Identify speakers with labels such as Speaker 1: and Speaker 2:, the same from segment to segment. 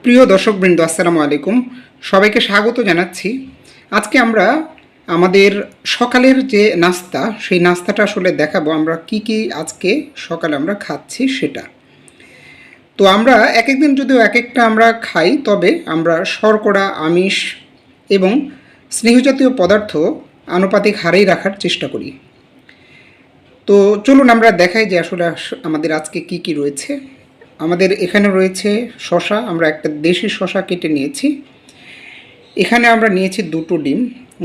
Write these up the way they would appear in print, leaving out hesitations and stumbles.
Speaker 1: প্রিয় দর্শকবৃন্দ, আসসালামু আলাইকুম। সবাইকে স্বাগত জানাচ্ছি। আজকে আমরা আমাদের সকালের যে নাস্তা, সেই নাস্তাটা আসলে দেখাবো আমরা কি কি আজকে সকালে আমরা খাচ্ছি সেটা। তো আমরা এক একদিন যদিও এক একটা আমরা খাই, তবে আমরা শর্করা, আমিষ এবং স্নেহজাতীয় পদার্থ আনুপাতিক হারেই রাখার চেষ্টা করি। তো চলুন আমরা দেখাই যে আসলে আমাদের আজকে কি কি রয়েছে। আমাদের এখানে রয়েছে শশা, আমরা একটা দেশি শশা কেটে নিয়েছি। এখানে আমরা নিয়েছি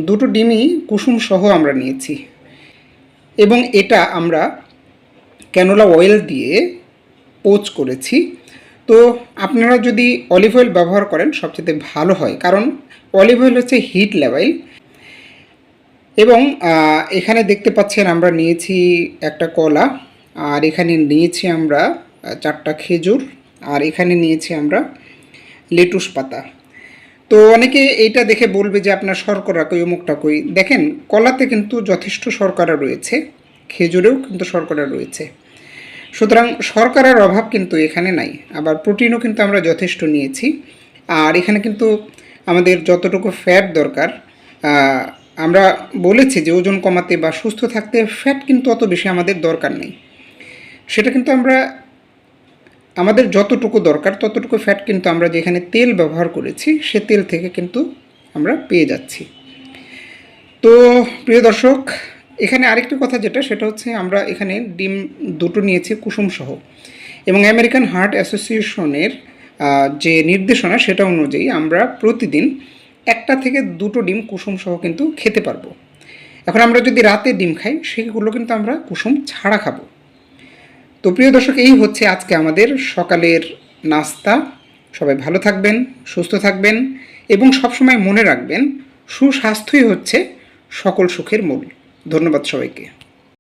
Speaker 1: দুটো ডিমই কুসুম সহ আমরা নিয়েছি, এবং এটা আমরা ক্যানোলা অয়েল দিয়ে পোচ করেছি। তো আপনারা যদি অলিভ অয়েল ব্যবহার করেন সবচেয়ে ভালো হয়, কারণ অলিভ অয়েল হচ্ছে হিট লেভেল। এবং এখানে দেখতে পাচ্ছেন আমরা নিয়েছি একটা কলা, আর এখানে নিয়েছি আমরা 4টা খেজুর, আর এখানে নিয়েছি আমরা লেটুস পাতা। তো অনেকে এইটা দেখে বলবে যে আপনার শর্করা কই, অমুকটা কই। দেখেন, কলাতে কিন্তু যথেষ্ট শর্করা রয়েছে, খেজুরেও কিন্তু শর্করা রয়েছে। সুতরাং শর্করার অভাব কিন্তু এখানে নাই। আবার প্রোটিনও কিন্তু আমরা যথেষ্ট নিয়েছি। আর এখানে কিন্তু আমাদের যতটুকু ফ্যাট দরকার, আমরা বলেছি যে ওজন কমাতে বা সুস্থ থাকতে ফ্যাট কিন্তু অত বেশি আমাদের দরকার নেই। সেটা কিন্তু আমরা আমাদের যতটুকু দরকার ততটুকু ফ্যাট কিন্তু আমরা যেখানে তেল ব্যবহার করেছি সে তেল থেকে কিন্তু আমরা পেয়ে যাচ্ছি। তো প্রিয় দর্শক, এখানে আরেকটি কথা যেটা, সেটা হচ্ছে আমরা এখানে ডিম দুটো নিয়েছি কুসুম সহ, এবং আমেরিকান হার্ট অ্যাসোসিয়েশনের যে নির্দেশনা সেটা অনুযায়ী আমরা প্রতিদিন 1টা থেকে 2টো ডিম কুসুম সহ কিন্তু খেতে পারবো। এখন আমরা যদি রাতে ডিম খাই সেগুলো কিন্তু আমরা কুসুম ছাড়া খাবো। তো প্রিয় দর্শক, এই হচ্ছে আজকে আমাদের সকালের নাস্তা। সবাই ভালো থাকবেন, সুস্থ থাকবেন, এবং সবসময় মনে রাখবেন সুস্বাস্থ্যই হচ্ছে সকল সুখের মূল। ধন্যবাদ সবাইকে।